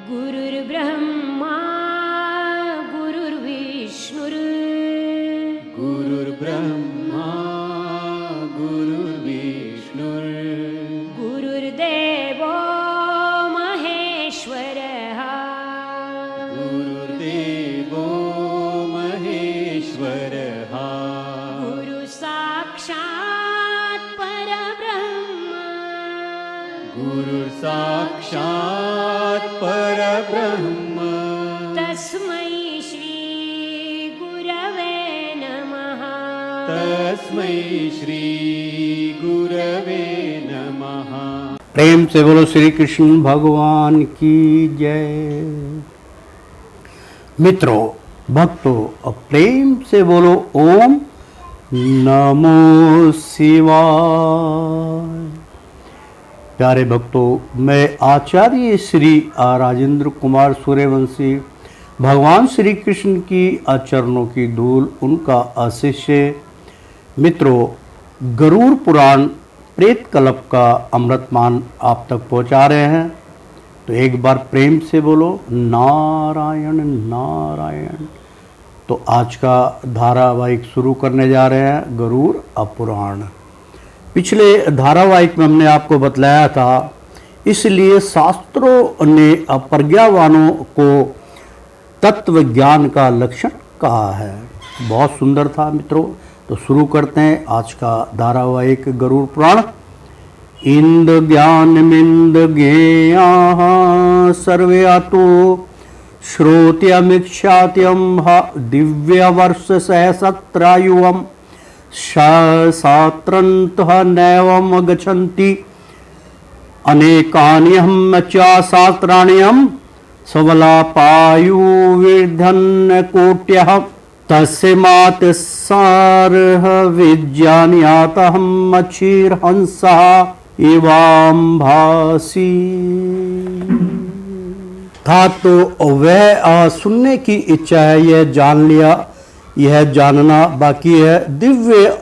गुरुर्ब्रह्मा गुरुर्विष्णुर् गुरुर्ब्रह्मा गुरुर्विष्णुर् गुरुर्देवो महेश्वरः गुरुर्देवो महेश्वरः गुरुसाक्षात् परब्रह्म गुरुर्साक्षात् परब्रह्म तस्मै श्री गुरवे नमः तस्मै श्री गुरवे नमः। प्रेम से बोलो श्री कृष्ण भगवान की जय। मित्रों, भक्तों, अब प्रेम से बोलो ओम नमो शिवाय। प्यारे भक्तों, मैं आचार्य श्री राजेंद्र कुमार सूर्यवंशी भगवान श्री कृष्ण की चरणों की धूल, उनका अशिष्य। मित्रों, गरुड़ पुराण प्रेत कल्प का अमृतमान आप तक पहुंचा रहे हैं, तो एक बार प्रेम से बोलो नारायण नारायण। तो आज का धारावाहिक शुरू करने जा रहे हैं, गरुड़ पुराण। पिछले धारावाहिक में हमने आपको बतलाया था, इसलिए शास्त्रों ने अप्रज्ञावानों को तत्व ज्ञान का लक्षण कहा है। बहुत सुंदर था मित्रों। तो शुरू करते हैं आज का धारावाहिक गरुड़ पुराण। इंद ज्ञान मिंद ज्ञेयाः सर्वे अतो श्रोत्यमीक्षात्यं दिव्य वर्ष सहस्रायुवम् शास्त्रन्तः नैवं गच्छन्ति अनेकान्यहं च शास्त्राण्यं सबलापायुर्विधन्नकोट्यः तस्मात् सारः विज्ञान्यातहं क्षीरहंसः इवां भासि। था तो वह सुनने की इच्छा है, यह जान लिया, यह जानना बाकी है। दिव्य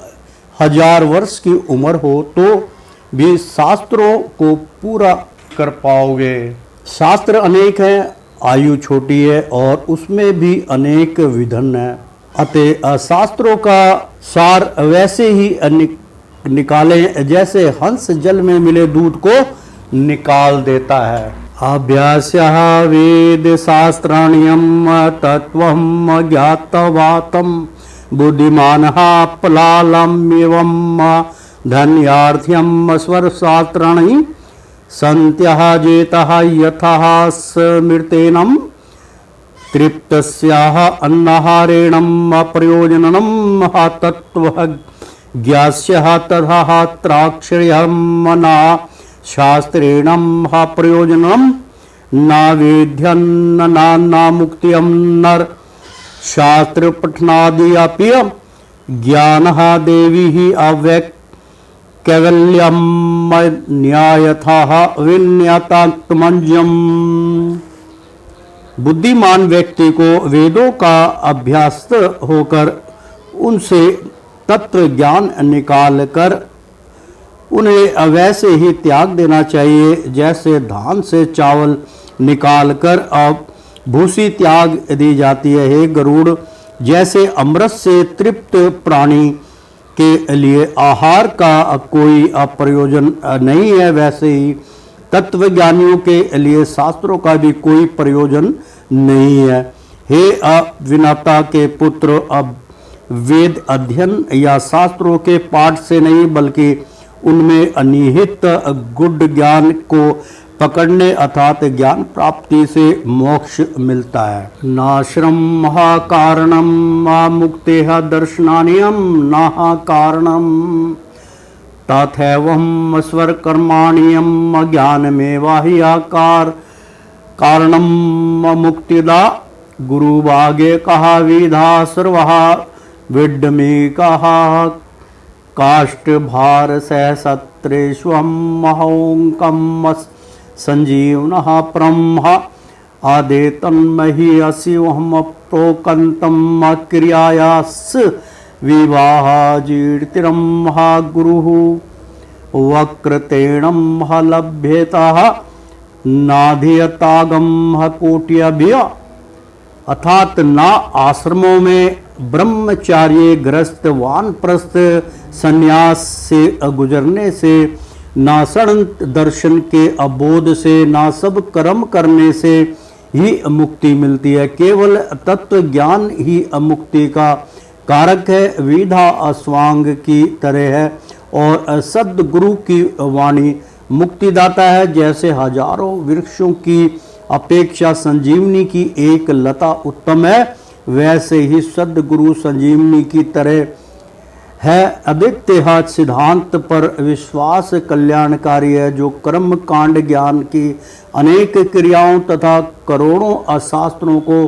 1000 वर्ष की उम्र हो तो भी शास्त्रों को पूरा कर पाओगे। शास्त्र अनेक हैं, आयु छोटी है और उसमें भी अनेक विधन है। अतः शास्त्रों का सार वैसे ही निकालें जैसे हंस जल में मिले दूध को निकाल देता है। अभ्यासः वेद शास्त्राण्यं तत्त्वं ज्ञातवातं बुद्धिमानः पलालम्यवं धन्यार्थ्यं स्वरशास्त्राणि सन्त्यः जेतः यथः स्मृतेनं तृप्तस्याः अन्नाहारेणं प्रयोजनं तत्त्वः ज्ञास्यः तथा त्राक्षर्यं मना शास्त्रेणं प्रयोजनं न वेद्यन्न मुक्तिं नर शास्त्र पठनादि अपि ज्ञानः देवी अव्यक्त कैवल्यं न्यायतः विन्यतात्मज्ञम्। बुद्धिमान व्यक्ति को वेदों का अभ्यस्त होकर उनसे तत्व ज्ञान निकाल कर उन्हें वैसे ही त्याग देना चाहिए जैसे धान से चावल निकालकर अब भूसी त्याग दी जाती है। हे गरुड़, जैसे अमृत से तृप्त प्राणी के लिए आहार का कोई प्रयोजन नहीं है, वैसे ही तत्वज्ञानियों के लिए शास्त्रों का भी कोई प्रयोजन नहीं है। हे अविनाता के पुत्र, अब वेद अध्ययन या शास्त्रों के पाठ से नहीं बल्कि उनमें अनिहित गुड ज्ञान को पकड़ने अर्थात ज्ञान प्राप्ति से मोक्ष मिलता है। नाश्रम महाकारणम मुक्ते दर्शनानियम नाहा कारणम तथैवम स्वर कर्माणियम ज्ञान में वाह्याकार कारणम मुक्तिदा गुरु बागे कहा विधा सर्वहा विड में कहा काष्ट भार सहसत्रेष्वम महोंकम संजीवन ब्रह्म आदे तन्महि असिवहम प्रोकंतम क्रियायास विवाहाजीर्तिरम गुरुः वक्रतेणम लभ्येतः नाधियतागम कोट्यभ्य अर्थात ना आश्रमों में ब्रह्मचार्य गृहस्थ वानप्रस्थ संन्यास से गुजरने से, ना सड़न दर्शन के अबोध से, ना सब कर्म करने से ही मुक्ति मिलती है। केवल तत्व ज्ञान ही मुक्ति का कारक है। विधा अस्वांग की तरह है और सद्गुरु की वाणी मुक्तिदाता है। जैसे हजारों वृक्षों की अपेक्षा संजीवनी की एक लता उत्तम है, वैसे ही सद्गुरु संजीवनी की तरह है। अद्वितीय सिद्धांत पर विश्वास कल्याणकारी है। जो कर्म कांड ज्ञान की अनेक क्रियाओं तथा करोड़ों शास्त्रों को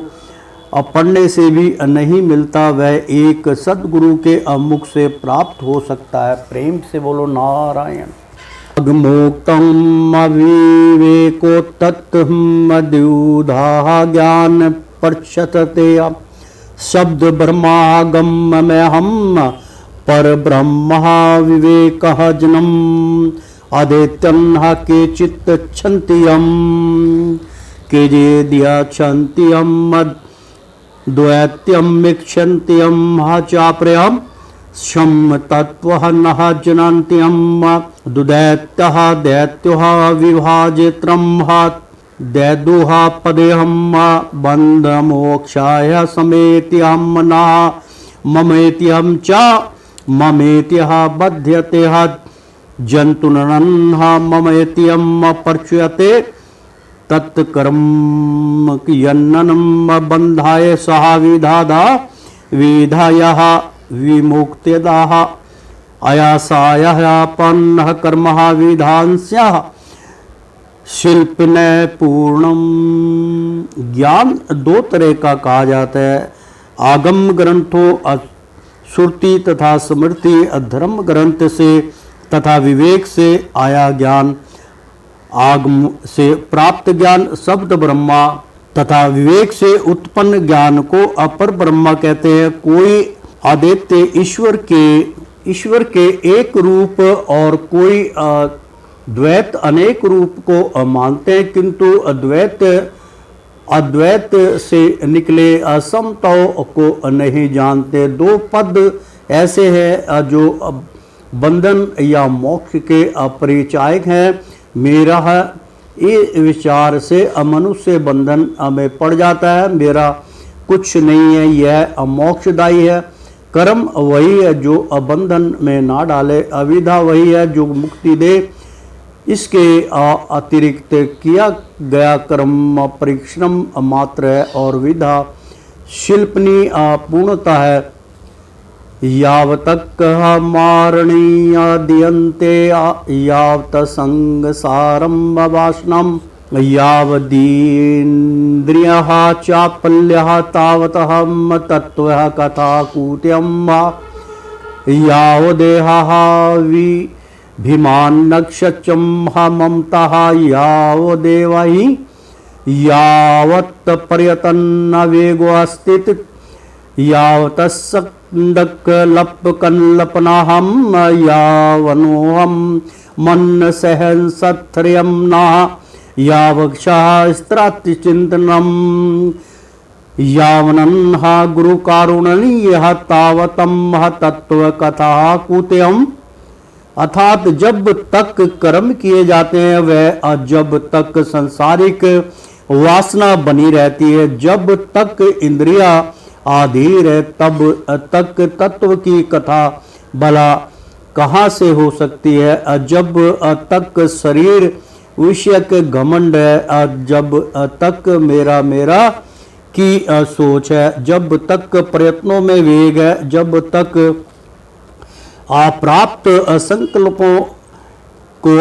पढ़ने से भी नहीं मिलता, वह एक सद्गुरु के मुख से प्राप्त हो सकता है। प्रेम से बोलो नारायण। अग्मोक्तम अविवेको तत्त्वम द्युधा ज्ञान प्रचतते शब्द ब्रह्मागम में हम पर ब्रह्म विवेक जनम आदित्यन के चित्त छंतियम के जे दिया छंतियम द्वैत्यम इक्षंतियम चाप्रयम शम तत्व न जनन्त्यम दुदैत्यः दैत्योः विभाजित्रम दैदुः पदेहम बंध मोक्षाय समेत्यम ना ममेत्यम च ममेत्यः बध्यते जंतुनन्ह ममेत्यम परच्यते तत्कर्म यन्ननम बंधाय सह विधादा विधायः विमुक्तिदाः अयासायपन्न कर्म विधांस्यः शिल्पन पूर्णम। ज्ञान दो तरह का कहा जाता है। आगम ग्रंथों श्रुति तथा स्मृति धर्म ग्रंथ से तथा विवेक से आया ज्ञान, आगम से प्राप्त ज्ञान शब्द ब्रह्मा तथा विवेक से उत्पन्न ज्ञान को अपर ब्रह्मा कहते हैं। कोई आदित्य ईश्वर के एक रूप और कोई द्वैत अनेक रूप को मानते हैं, किंतु अद्वैत से निकले असमताओं को नहीं जानते। दो पद ऐसे हैं जो बंधन या मोक्ष के अपरिचायक हैं। मेरा ये विचार से मनुष्य बंधन में पड़ जाता है। मेरा कुछ नहीं है, यह मोक्षदायी है। कर्म वही है जो बंधन में ना डाले, अविधा वही है जो मुक्ति दे। इसके अतिरिक्त किया गया कर्म परिश्रम मात्र है और विधा शिल्पनी पूर्णता है। यावतक मारणीयन्ते यावत संगसारम वासनम यावदीन्द्रियः चापल्यः तावतहं तत्त्वः कथाकूट्यं यावदेहः विभिमान्नक्षत्रं ममतः यावदेवहि यावत् पर्यतन्न वेगोऽस्ति यावतस्सन्दकल्पकल्पनाहं यावनोहं मन सहंसत्र्यं नः यावक्षास्त्रातिचिन्तनं यावनन्ह गुरुकारुणनीयः तावतं तत्त्वकथा कुत्यम्। अर्थात जब तक कर्म किए जाते हैं वह जब तक संसारिक वासना बनी रहती है, जब तक इंद्रिया आधीर है तब तक तत्व की कथा भला कहाँ से हो सकती है। जब तक शरीर विषयक घमंड है, जब तक मेरा मेरा की सोच है, जब तक प्रयत्नों में वेग है, जब तक अप्राप्त संकल्पों को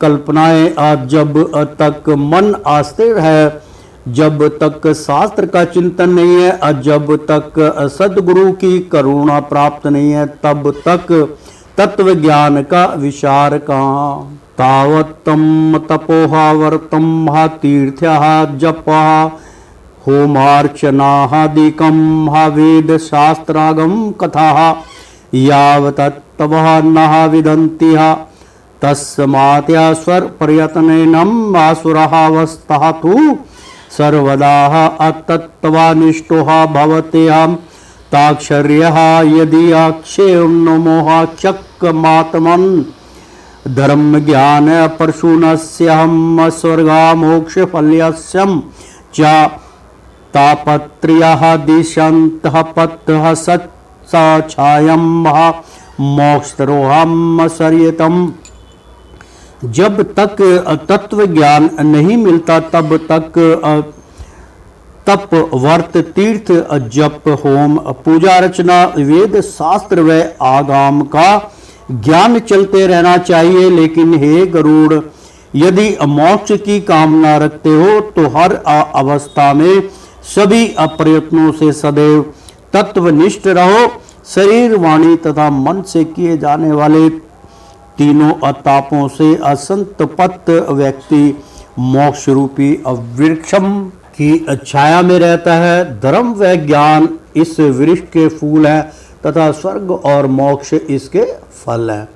कल्पनाएं, जब तक मन अस्थिर है, जब तक शास्त्र का चिंतन नहीं है, जब तक सद्गुरु की करुणा प्राप्त नहीं है, तब तक तत्व ज्ञान का विचार कहाँ। तावत्तम तपोहा वर्तम हा तीर्थ्या जपा होमार्चनादिकं हा वेद शास्त्रागम कथा यावतत्तवः नः विदन्ति तस्मात् स्वर प्रयत्नेन आसुरः अवस्थातु सर्वदा अतत्त्वानिष्टो भवत्यहं ताक्षर्यः यदि अक्षेण्णमोह चक्रमात्मन् धर्म ज्ञान परशुनस्यहं स्वर्गामोक्षफल्यस्यं च तापत्र्यः दिशन्तः पथः सत्साछायं मोक्षतरोहं शर्यतम्। जब तक तत्व ज्ञान नहीं मिलता तब तक तप व्रत तीर्थ जप होम पूजा अर्चना वेद शास्त्र व आगम का ज्ञान चलते रहना चाहिए। लेकिन हे गरुड़, यदि मोक्ष की कामना रखते हो तो हर अवस्था में सभी प्रयत्नों से सदैव तत्वनिष्ठ रहो। शरीर वाणी तथा मन से किए जाने वाले तीनों अतापों से असंतप्त व्यक्ति मोक्ष रूपी वृक्षम की छाया में रहता है। धर्म व ज्ञान इस वृक्ष के फूल हैं तथा स्वर्ग और मोक्ष इसके फल हैं।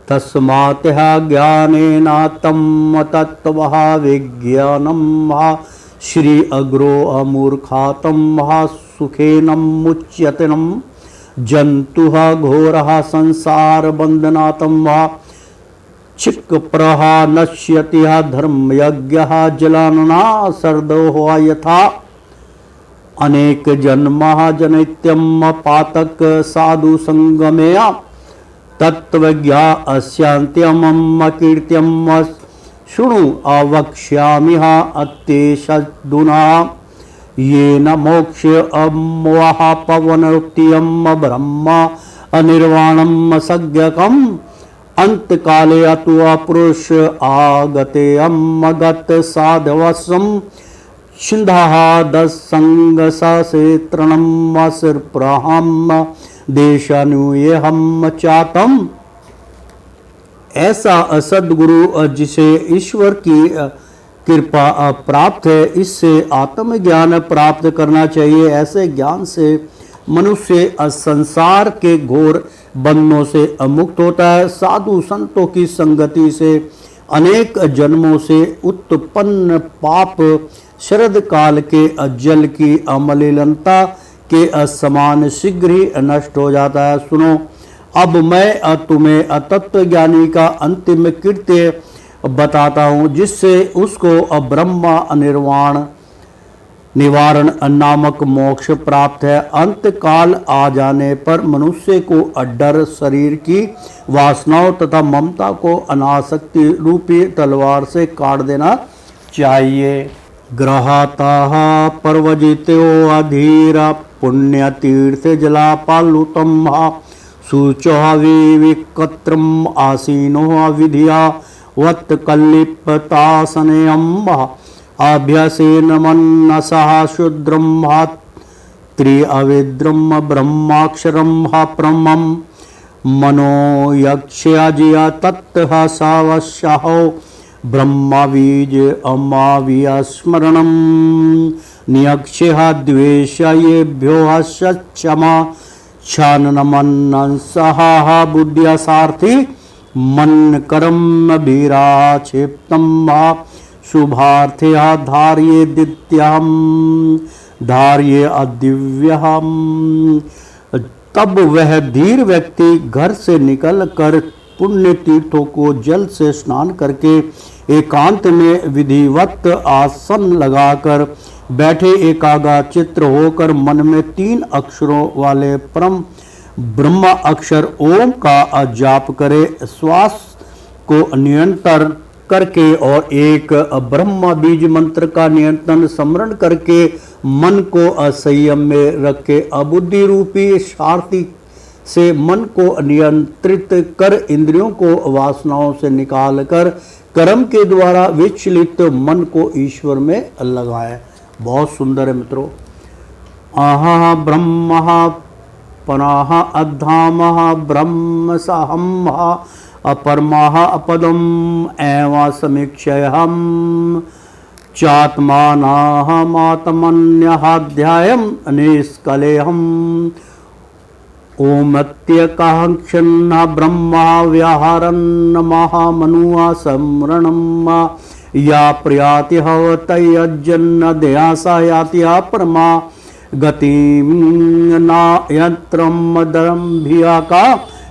तस्मात् ज्ञानेनात्म तत्त्वः विज्ञानम् श्री अग्रो अमूर्खातम् सुखेन मुच्यतनम् जंतुः घोरः संसार बंधनातम् क्षिप्रः नश्यति धर्मयज्ञः जलानना सर्दो यथा अनेक जन्मः जनित्यम् पातक साधु संगमेय तत्वज्ञा अस्यांत्यमम् कीर्त्यम् शृणु अवक्ष्यामिह अत्येषदुना येन मोक्ष अमोह पवनोक्तियम् ब्रह्म अनिर्वाणम् सज्ञकम् अंतकाले अतु पुरुष आगते अमगत साधवस्वम् छिन्दः दसंगसेत्रणम् असृप्रहम् देशानुयेहम् चातम्। ऐसा सद्गुरु जिसे ईश्वर की कृपा प्राप्त है, इससे आत्मज्ञान प्राप्त करना चाहिए। ऐसे ज्ञान से मनुष्य संसार के घोर बंधनों से मुक्त होता है। साधु संतों की संगति से अनेक जन्मों से उत्पन्न पाप शरद काल के जल की अमलिनता के समान शीघ्र ही नष्ट हो जाता है। सुनो, अब मैं तुम्हें तत्व ज्ञानी का अंतिम कृत्य बताता हूँ, जिससे उसको ब्रह्म निर्वाण निवारण नामक मोक्ष प्राप्त है। अंत काल आ जाने पर मनुष्य को डर, शरीर की वासनाओं तथा ममता को अनासक्ति रूपी तलवार से काट देना चाहिए। ग्रहाताः पर्वजितो अधीरा पुण्य तीर्थ जलापालुतम् शुचो विविकत्रम् आसीनो विधिया वत्कल्लिप्तासनेयम् अभ्यसेन मनसः शुद्रम् त्रिअविद्रम् ब्रह्माक्षरम् परमम् मनो यक्ष्याजिया तत्तः सावश्यः ब्रह्मबीज अमाविस्मरणम् नियक्ष्यः द्वेषयेभ्यो क्षमा क्षाननमन्नंसः बुद्ध्या सार्थी मन कर्म भीराक्षिप्तम् शुभार्थे धार्ये दित्यहम् धार्ये अदिव्यहम्। तब वह धीर व्यक्ति घर से निकल कर पुण्य तीर्थों को जल से स्नान करके एकांत में विधिवत आसन लगाकर बैठे एकाग्र चित्र होकर मन में 3 अक्षरों वाले परम ब्रह्म अक्षर ओम का जाप करे। श्वास को निरंतर करके और एक ब्रह्मा बीज मंत्र का नियंत्रण स्मरण करके मन को असंयम में रख के अबुद्धि रूपी सारथी से मन को नियंत्रित कर इंद्रियों को वासनाओं से निकाल कर कर्म के द्वारा विचलित मन को ईश्वर में लगाए। बहुत सुंदर है मित्रों। आहा ब्रह्म पनाह अधामः ब्रह्म सहम अपरमाह अपदम एवं समीक्षयहम चात्मानाहमात्मन्यहाध्यायम निष्कलेहम ओमत्यकांक्षन्न ब्रह्मा व्याहरन्न महामनुआ समरणम या प्रयाति हवतयज्जन्न दयासा याति परमा गतिम ना यंत्रम दरम्भिया का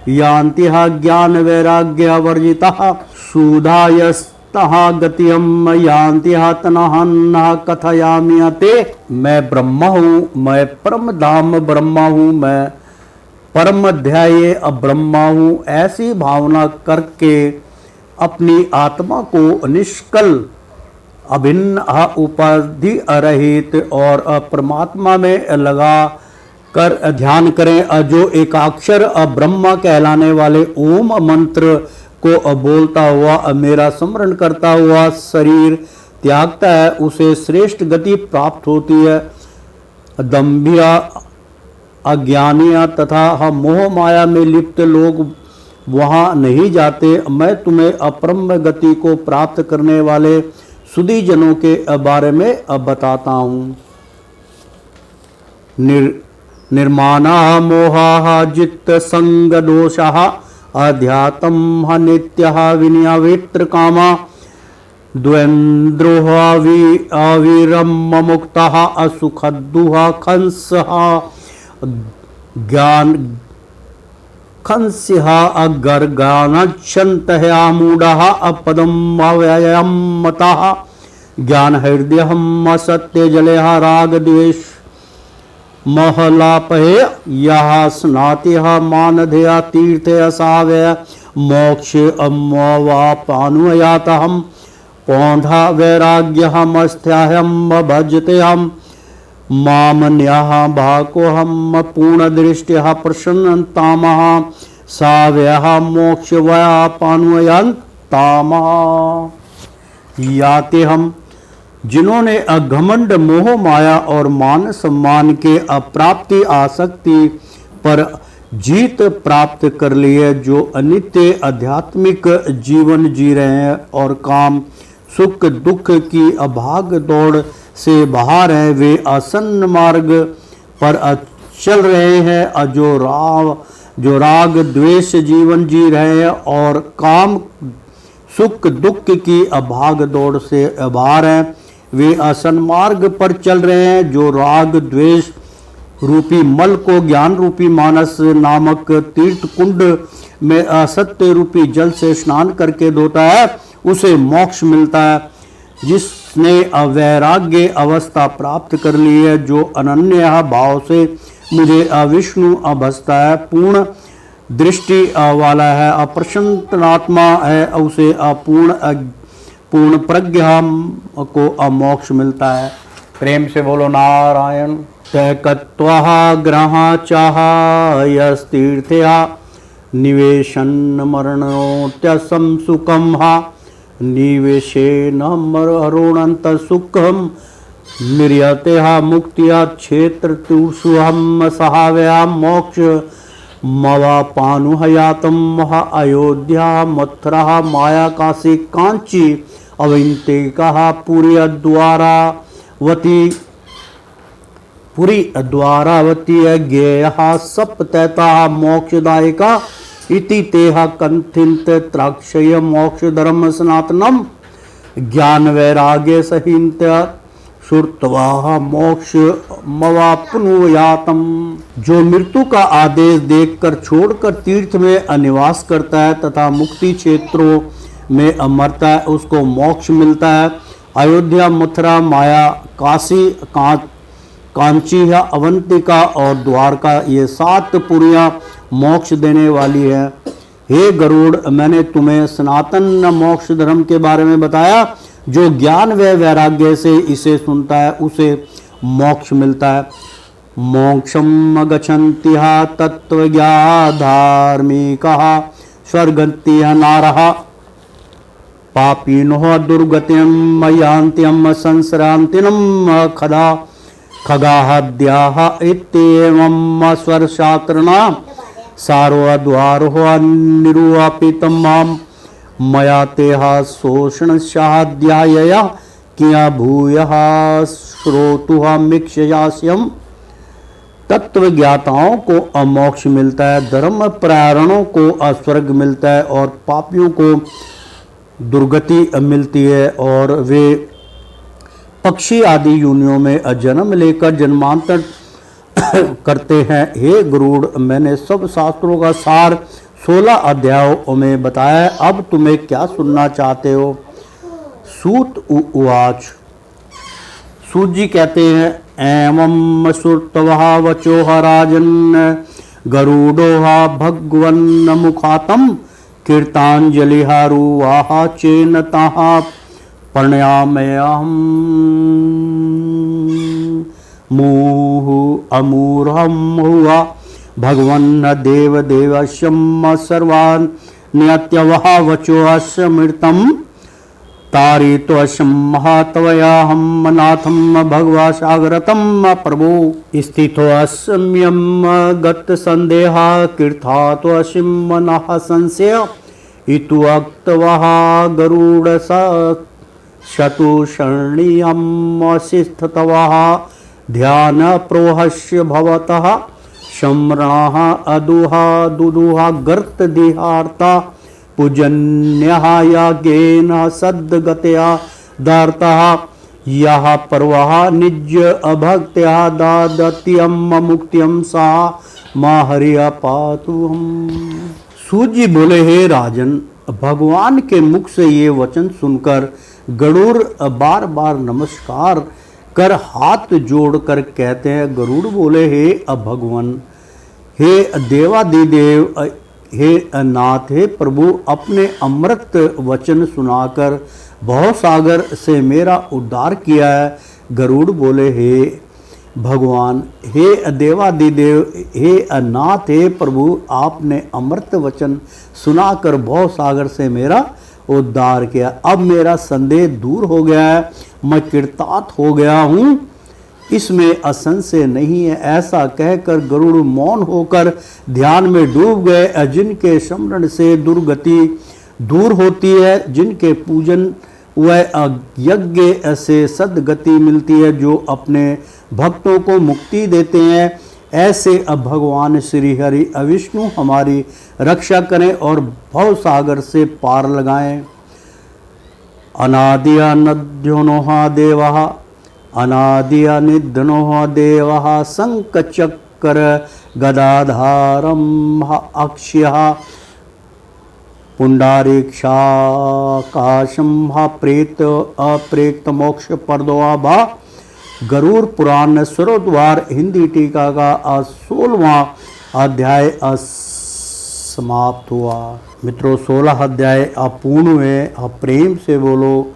यान्ति ज्ञान वैराग्य वर्जिता सुधायस्तः गतियम यान्ति तनहन्न कथयामि ते। मैं ब्रह्मा हूँ, मैं परम धाम ब्रह्मा हूँ, मैं परम ध्याये ब्रह्मा हूँ, ऐसी भावना करके अपनी आत्मा को निष्कल अभिन्न उपाधि रहित और परमात्मा में लगा कर ध्यान करें। जो एकाक्षर ब्रह्मा कहलाने वाले ओम मंत्र को बोलता हुआ मेरा स्मरण करता हुआ शरीर त्यागता है, उसे श्रेष्ठ गति प्राप्त होती है। दंभिया अज्ञानिया तथा मोह माया में लिप्त लोग वहाँ नहीं जाते। मैं तुम्हें अपरम गति को प्राप्त करने वाले सुधी जनों के बारे में बताता हूँ। निर्माणा मोहा जित्त संग दोषा अध्यात्म नित्य विनियावित्र कामा द्वेन्द्रोह अविरम मुक्ता असुखदुहा खंस ज्ञान खंस्या अगर्गानच्छन्तया मूढ़ः अपदम अव्ययम मतः ज्ञान हृदयहम सत्य जलेहा राग द्वेष महलापहे यह स्नातिह मानधेया तीर्थे असावय मोक्ष अम्वापानुयातहम पौंधा वैराग्यहमस्थ्याहम भजतेहम मामन्यः भाकोहम पूर्ण दृष्टिः प्रसन्नतामः साव्यः मोक्ष व्यापानुयन्तामः। याते हम जिन्होंने अघमंड मोह माया और मान सम्मान के अप्राप्ति आसक्ति पर जीत प्राप्त कर ली है, जो अनित्य आध्यात्मिक जीवन जी रहे हैं और काम सुख दुख की अभाग दौड़ से बाहर हैं, वे आसन्न मार्ग पर चल रहे हैं। जो राग द्वेष जीवन जी रहे हैं और काम सुख दुख की अभाग दौड़ से बाहर हैं, वे आसन मार्ग पर चल रहे हैं। जो राग द्वेष रूपी मल को ज्ञान रूपी मानस नामक तीर्थ कुंड में असत्य रूपी जल से स्नान करके धोता है, उसे मोक्ष मिलता है। जिसने अवैराग्य अवस्था प्राप्त कर ली है, जो अनन्य भाव से मुझे अविष्णु भजता है, पूर्ण दृष्टि वाला है, अप्रसन्नात्मा है, उसे पूर्ण प्रज्ञा को अमोक्ष मिलता है। प्रेम से बोलो नारायण। तैकत्वा ग्रहा चाहयस्तीर्थया निवेशन मरणोत्यसम सुखम निवेशेन मरणंत सुखम निर्यते मुक्तिया क्षेत्र तुषुहम सहाव्या मोक्ष मवापानुहयातम अयोध्या मथुरा माया काशी कांची अविंतिका पुरी द्वारावती ज्ञेया सप्तैता मोक्षदायिका इति तेहा कंथित त्राक्षय मोक्ष धर्म सनातनम ज्ञान वैराग्य सहित श्रुतवा मोक्ष मवाप्नुयातम। जो मृत्यु का आदेश देखकर छोड़कर तीर्थ में निवास करता है तथा मुक्ति क्षेत्रों में मरता है, उसको मोक्ष मिलता है। अयोध्या मथुरा माया काशी कांची अवंतिका और द्वारका, ये 7 पुरियां मोक्ष देने वाली है। हे गरुड़, मैंने तुम्हें सनातन मोक्ष धर्म के बारे में बताया। जो ज्ञान व वैराग्य से इसे सुनता है उसे मोक्ष मिलता है। मोक्षम गच्छन्ति तत्त्वज्ञा धार्मिकः स्वर्गन्ति नारः पापिनो दुर्गतिं यान्त्यं संसरान्तिनं खगाद्याः इत्येवं स्वरशास्त्रना सारोद्वारो निरूपितं मां मया तेह शोषणशाध्यायया किया भूयः श्रोतुहमीक्षयास्यम्। तत्व ज्ञाताओं को अमोक्ष मिलता है, धर्म परायणों को अस्वर्ग मिलता है और पापियों को दुर्गति मिलती है और वे पक्षी आदि योनियों में जन्म लेकर जन्मांतर करते हैं। हे गरुड़, मैंने सब शास्त्रों का सार 16 अध्यायों में बताया है। अब तुम्हें क्या सुनना चाहते हो? सूत उवाच। सूत जी कहते हैं, एवं श्रुतवः वचोः राजन् गरुडोः भगवन् मुखातम् कीर्तांजलिहारुवाह चेन ताः प्रणयाम्यहम् मुहुः अमूर्हं हुआ भगवन् देवदेवस्यं सर्वान् नियत्यवः वचोऽस्मृतं तारितोऽस्यं महात्वयाहं नाथं भगवा सागरतं प्रभो स्थितोऽस्म्यं गतसन्देहः कीर्थातोऽस्मिं मनः संशय इतु अक्तवः गरुड शतुषर्णीयम् असिस्थतवः ध्यान प्रोहस्य भवतः शम्राः अदुहा दुदुहा गर्त दिहार्ता पूजन्यः याज्ञेन सद्गतया दार्तः यः पर्वः निज्य अभक्त्या दादत्यं मुक्त्यं सा माहरिया पातु हम। सूत जी बोले, हे राजन, भगवान के मुख से ये वचन सुनकर गरुड़ बार बार नमस्कार कर हाथ जोड़कर कहते हैं। गरुड़ बोले, हे भगवान, हे देवादिदेव, हे नाथ, हे प्रभु, अपने अमृत वचन सुनाकर भवसागर से मेरा उद्धार किया है। गरुड़ बोले, हे भगवान, हे देवादिदेव, हे नाथ, हे प्रभु, आपने अमृत वचन सुनाकर भवसागर से मेरा उद्धार किया। अब मेरा संदेह दूर हो गया है, मैं कृतार्थ हो गया हूँ, इसमें असंशय नहीं है। ऐसा कहकर गरुड़ मौन होकर ध्यान में डूब गए। जिनके स्मरण से दुर्गति दूर होती है, जिनके पूजन व यज्ञ से सद्गति मिलती है, जो अपने भक्तों को मुक्ति देते हैं, ऐसे अब भगवान श्री हरि विष्णु हमारी रक्षा करें और भव सागर से पार लगाएं। अनादिया नद्योनोहा देवः अनादिया निधनोह देवः शंखचक्र गदाधारम् अक्ष्यः पुंडारीक्षाकाशं प्रेत अप्रेत मोक्ष पर्दोभा। गरुड़ पुराण स्वरोद्वार हिंदी टीका का 16वां अध्याय समाप्त हुआ। मित्रों, 16 अध्याय अपूर्ण हुए। आप प्रेम से बोलो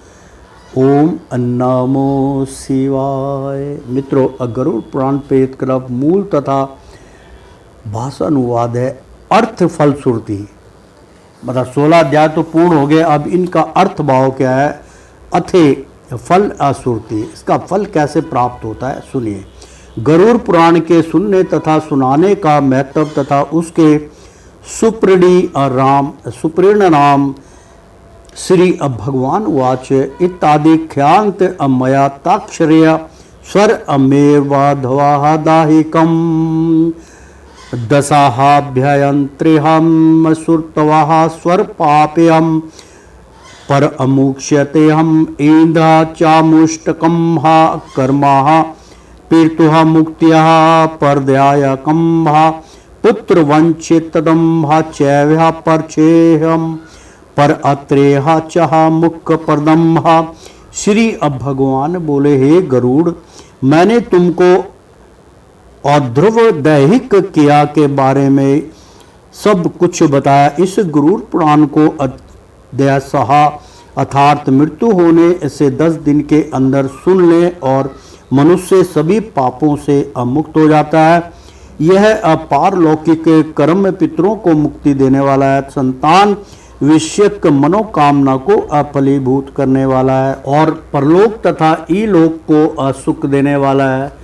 ओम नमो शिवाय। मित्रों, गरुड़ पुराण पेट क्रम मूल तथा भाषा अनुवाद है। अर्थ फल सुरती, मतलब 16 अध्याय तो पूर्ण हो गए। अब इनका अर्थ भाव क्या है? अथे फल असुरती, इसका फल कैसे प्राप्त होता है, सुनिए। गरुड़ पुराण के सुनने तथा सुनाने का महत्व तथा उसके सुप्रीर्ण नाम श्री भगवान वाच इत्यादि ख्यांत अमया ताक्षर्य स्वर अमेवाधवादाहिकम दशाभ्ययंत्रिहम सुरतवाह स्वर पाप्यम पर अमुक्ष्यते हम इंद्र चामुष्टकम हा कर्मा पीर्तुहा मुक्त्या परद्यायकम हा पुत्र वंचितदम हा चैव्या परछेहम पर अत्रेहा चाह मुख परदम हा। श्री अब भगवान बोले, हे गरुड़, मैंने तुमको औध्रुव दैहिक क्रिया के बारे में सब कुछ बताया। इस गरुड़ पुराण को अध्याय सहा अर्थात मृत्यु होने से 10 दिन के अंदर सुन ले और मनुष्य सभी पापों से मुक्त हो जाता है। यह पारलौकिक कर्म पितरों को मुक्ति देने वाला है, संतान विषयक मनोकामना को फलीभूत करने वाला है और परलोक तथा ईलोक को सुख देने वाला है।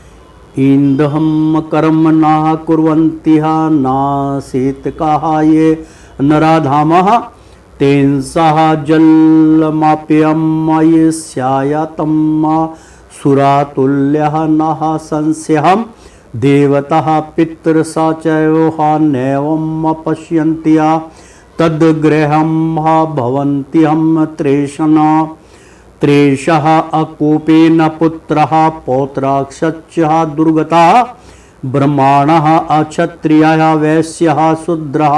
इंदहम कर्म ना कुर्वन्ति नासीत कहा ये नराधामः तेंसः जलमाप्यम ये स्यायतम सुरातुल्यः नः संस्यहम् देवतः पितृसा चैवहा नैवम पश्यन्ति तद्ग्रहं भवन्ति हम त्रेषः अकोपेन पुत्रः पौत्राक्षच्चः दुर्गता ब्रह्माणः अक्षत्रियः वैश्यः शूद्रः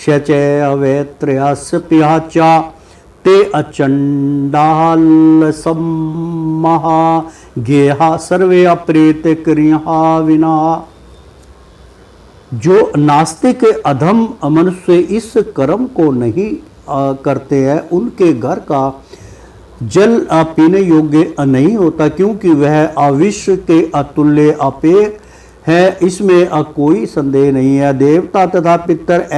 शचैवेत्रयस्पयः च ते अचण्डाल सम्महा गेहा सर्वे अप्रेत क्रिया विना। जो नास्तिक अधम मनुष्य इस कर्म को नहीं करते हैं उनके घर का जल पीने योग्य नहीं होता, क्योंकि वह अविश्व के अतुल्य अपेय है, इसमें कोई संदेह नहीं है। देवता तथा पितर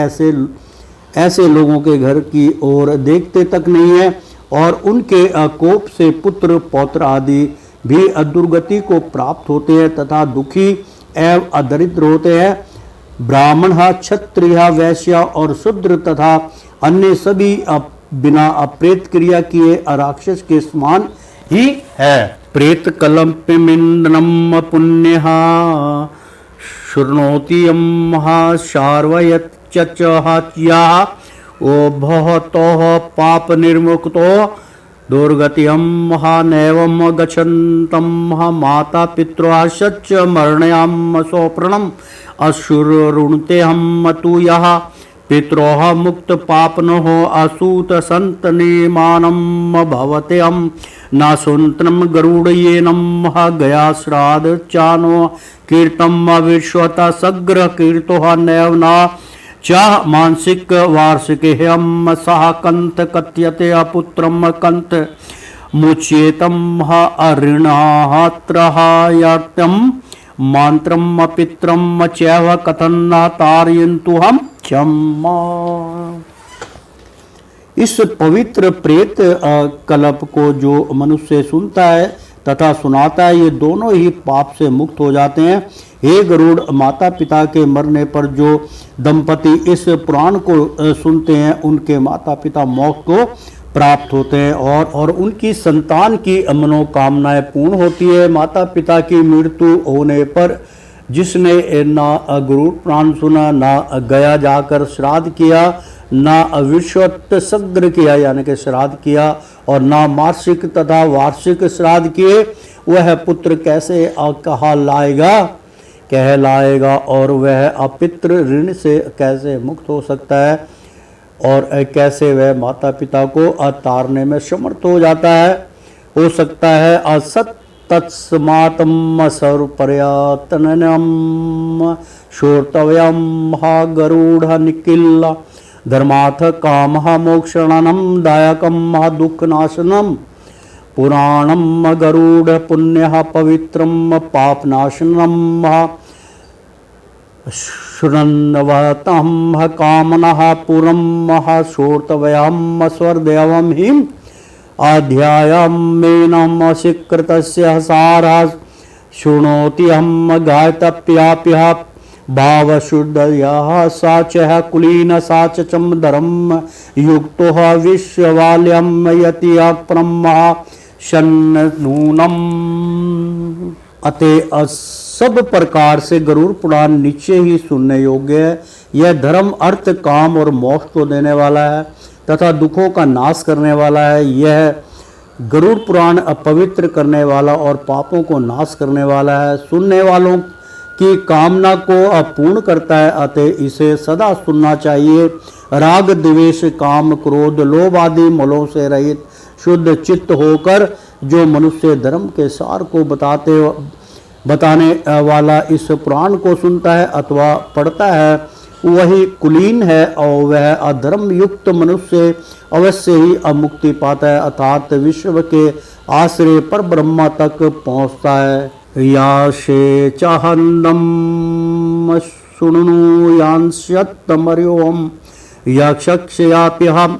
ऐसे लोगों के घर की ओर देखते तक नहीं है और उनके कोप से पुत्र पौत्र आदि भी दुर्गति को प्राप्त होते हैं तथा दुखी एवं अदरिद्र होते हैं। ब्राह्मण क्षत्रिय वैश्य और शूद्र तथा अन्य सभी बिना प्रेत क्रिया किए राक्षस के समान ही है। प्रेत कलम्पिमिन्द्रम पुण्य शृणोति शार्वयत चचहत्या ओ भवतो पाप निर्मुक्तो दुर्गतियम महानैवम गच्छन्तं माता पितृआश्च मरणयाम सोप्रणम असुरुणते हम तु यः पित्रोः मुक्त पापनो असूत संतनेमानं भवते हम नासुन्त्रम गरुड़येनम गया श्राद्ध चानो कीर्तम विश्वता सग्र कीर्तो नैव न चाह मानसिक वार्षिक हम सह कंथ कथ्यते अपुत्रम कंथ मुच्येतम अऋणात्रहायतम मंत्रम पित्रम चैव कथन तारयन्तु हम क्षमा। इस पवित्र प्रेत कल्प को जो मनुष्य सुनता है तथा सुनाता है, ये दोनों ही पाप से मुक्त हो जाते हैं। हे गरुड़, माता पिता के मरने पर जो दंपति इस पुराण को सुनते हैं उनके माता पिता मोक्ष को प्राप्त होते हैं और उनकी संतान की मनोकामनाएं पूर्ण होती है। माता पिता की मृत्यु होने पर जिसने ना गरुड़ पुराण सुना, ना गया जाकर श्राद्ध किया, ना विश्वत सग्र किया यानी कि श्राद्ध किया और ना मासिक तथा वार्षिक श्राद्ध किए, वह पुत्र कैसे कहलाएगा और वह अपितृ ऋण से कैसे मुक्त हो सकता है और कैसे वह माता पिता को तारने में समर्थ हो जाता है, हो सकता है। असत तत्स्मातम सर्वपर्यातनम शोर्तव्यम गरुड़ निखिल धर्माथ काम मोक्षणम दायकम दुःखनाशनम पुराणम गरुड़ पुण्य पवित्रम पापनाशनम शृण्वतम कामनः पुरम शोर्तव्यम स्वर्देवम हिम अध्यायमेनम शिकृतस्य सारः शृणोति हम गायतप्याप्यः भावशुद्धयः साचः कुलीन साचचम धर्म युक्तो विश्ववाल्यम यति अप्रमः शन्नूनम। अतः सब प्रकार से गरुड़ पुराण निश्चय ही सुनने योग्य है। यह धर्म अर्थ काम और मोक्ष को देने वाला है तथा दुखों का नाश करने वाला है। यह गरुड़ पुराण अपवित्र करने वाला और पापों को नाश करने वाला है। सुनने वालों की कामना को पूर्ण करता है, अतः इसे सदा सुनना चाहिए। राग द्वेष काम क्रोध लोभ आदि मलों से रहित शुद्ध चित्त होकर जो मनुष्य धर्म के सार को बताने वाला इस पुराण को सुनता है अथवा पढ़ता है, वही कुलीन है और वह अधर्म युक्त मनुष्य अवश्य ही अमुक्ति पाता है, अर्थात विश्व के आश्रय पर ब्रह्मा तक पहुंचता है। या शे चाहन्दम शुणु यांस्यत्तमर्योम यक्षयाप्यहम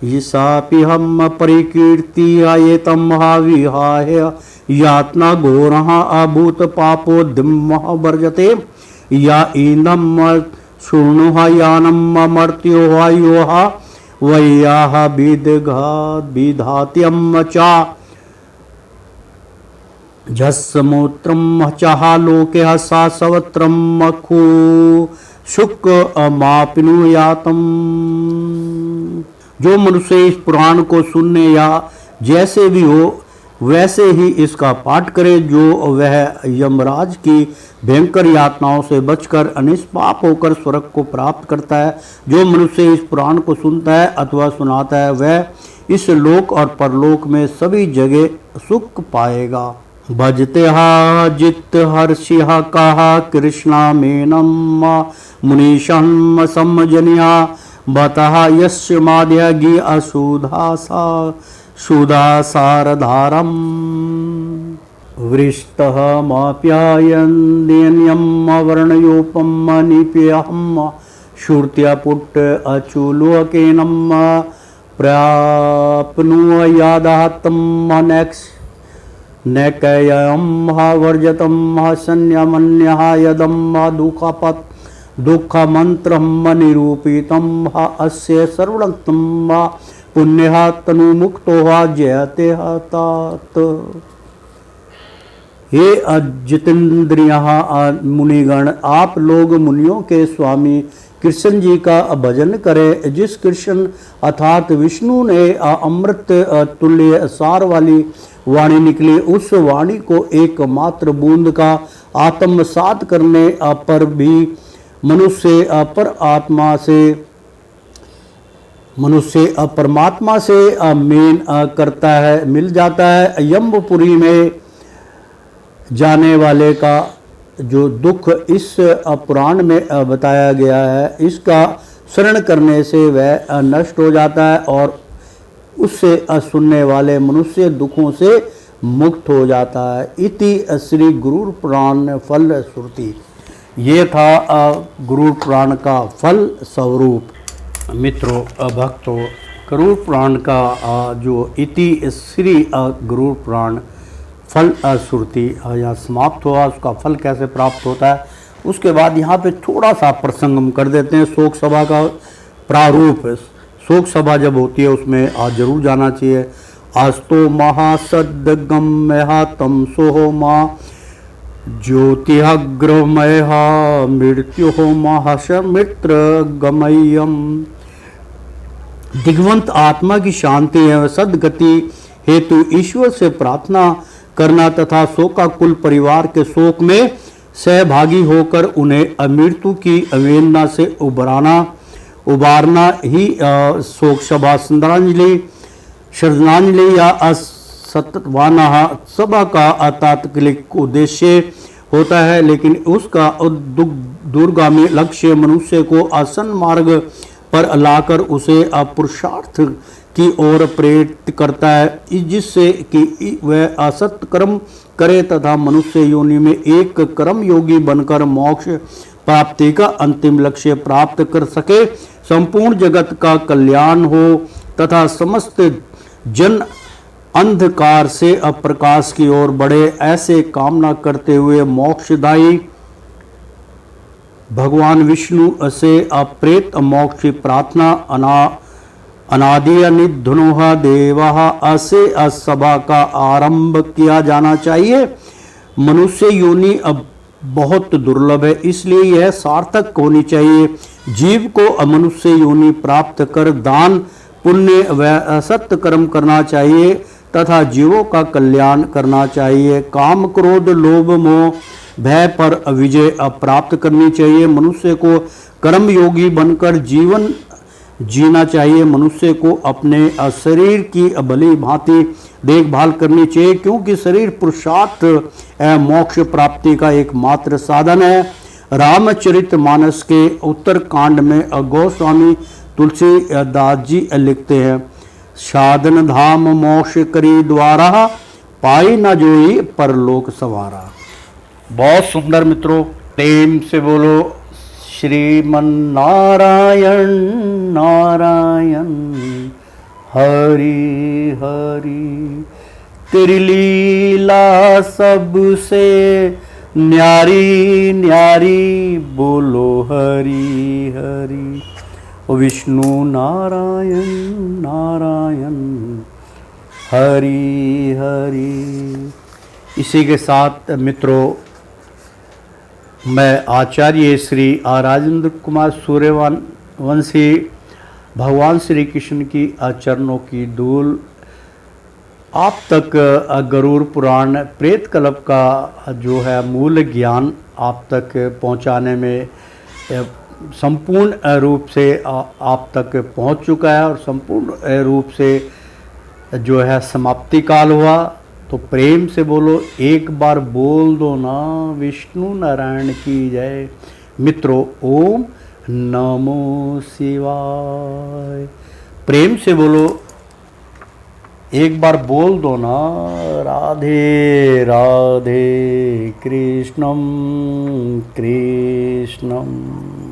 यिसाप्यहम परिकीर्तियेतं महाविहाय यातना घोरः अभूत पापो दिम्मः वर्जते या ईनम शृणुः यानम मर्त्यो योः वैयाः विधात्यम चा झस्मूत्रम चाह लोके सा सवत्रम मखु शुक अमापिनुयातम। जो मनुष्य इस पुराण को सुनने या जैसे भी हो वैसे ही इसका पाठ करे, जो वह यमराज की भयंकर यातनाओं से बचकर अनिष्पाप होकर स्वर्ग को प्राप्त करता है। जो मनुष्य इस पुराण को सुनता है अथवा सुनाता है वह इस लोक और परलोक में सभी जगह सुख पाएगा। भजते जित हर्षिहा कहा कृष्णा मेनम मुनीशम समजनिया बतः यस्य माद्यगी असुधासा सुधासारधारम वृष्टः माप्यायन्देन्यं वर्णयोपम निप्यहम श्रुत्या पुट्ट अचुलोकेनं प्राप्नुयादात्तं नेक्स नैकयं वर्जतं संयमन्यः यदं दुःखपत् दुःखमन्त्रं निरूपितं अस्य सर्वणं पुण्यः तनुमुक्तो जयते तात। हे अजितेंद्रियः मुनिगण, आप लोग मुनियों के स्वामी कृष्ण जी का भजन करें। जिस कृष्ण अर्थात विष्णु ने अमृत तुल्य सार वाली वाणी निकली, उस वाणी को एकमात्र बूंद का आत्मसात करने पर भी मनुष्य परमात्मा से मेल करता है, मिल जाता है। यमपुरी में जाने वाले का जो दुख इस पुराण में बताया गया है, इसका शरण करने से वह नष्ट हो जाता है और उससे सुनने वाले मनुष्य दुखों से मुक्त हो जाता है। इति श्री गुरु पुराण फल श्रुति। ये था गुरु पुराण का फल स्वरूप। मित्रों भक्तों, गरुड़ पुराण का जो इति श्री गुरु पुराण फल श्रुति यहाँ समाप्त हुआ। उसका फल कैसे प्राप्त होता है उसके बाद यहाँ पे थोड़ा सा प्रसंग हम कर देते हैं। शोक सभा का प्रारूप, शोक सभा जब होती है उसमें आज जरूर जाना चाहिए। आस्तो महासद्गम्य तम सोहो माँ ज्योतिग्रमय मृत्यु महामित्र गमयम। दिग्वंत आत्मा की शांति एवं सदगति हेतु ईश्वर से प्रार्थना करना तथा शोकाकुल परिवार के शोक में सहभागी होकर उन्हें अमृत्यु की अवेदना से उबारना ही शोक सभा श्रद्धांजलि या सत्वाना सभा का तात्कालिक उद्देश्य होता है, लेकिन उसका दूरगामी लक्ष्य मनुष्य को आसन मार्ग पर लाकर उसे पुरुषार्थ की ओर प्रेरित करता है, जिससे कि वह असत कर्म करे तथा मनुष्य योनि में एक कर्म योगी बनकर मोक्ष प्राप्ति का अंतिम लक्ष्य प्राप्त कर सके, संपूर्ण जगत का कल्याण हो तथा समस्त जन अंधकार से अप्रकाश की ओर बढ़े। ऐसे कामना करते हुए मोक्षदायी भगवान विष्णु से अप्रेत मोक्ष की प्रार्थना अनादि निधुनोह देवः असे सभा का आरंभ किया जाना चाहिए। मनुष्य योनि अब बहुत दुर्लभ है, इसलिए यह सार्थक होनी चाहिए। जीव को मनुष्य योनि प्राप्त कर दान पुण्य व सत्य कर्म करना चाहिए तथा जीवों का कल्याण करना चाहिए। काम क्रोध लोभ मोह भय पर विजय प्राप्त करनी चाहिए। मनुष्य को कर्म योगी बनकर जीवन जीना चाहिए। मनुष्य को अपने शरीर की भली भांति देखभाल करनी चाहिए, क्योंकि शरीर पुरुषार्थ मोक्ष प्राप्ति का एकमात्र साधन है। रामचरितमानस के उत्तर कांड में गोस्वामी तुलसीदास जी लिखते हैं, साधन धाम मोक्ष करी द्वारा, पाई न जोई परलोक सवारा। बहुत सुंदर मित्रों, प्रेम से बोलो श्रीमन नारायण नारायण हरि हरि। तेरी लीला सबसे न्यारी न्यारी, बोलो हरि हरि। ओ विष्णु नारायण नारायण हरि हरि। इसी के साथ मित्रों, मैं आचार्य श्री राजेंद्र कुमार सूर्यवंशी भगवान श्री कृष्ण की चरणों की धूल आप तक गरुड़ पुराण प्रेत कल्प का जो है मूल ज्ञान आप तक पहुंचाने में संपूर्ण रूप से आप तक पहुंच चुका है और संपूर्ण रूप से जो है समाप्ति काल हुआ। तो प्रेम से बोलो, एक बार बोल दो ना, विष्णु नारायण की जय। मित्रों, ओम नमो शिवाय। प्रेम से बोलो, एक बार बोल दो ना, राधे राधे कृष्णम कृष्णम।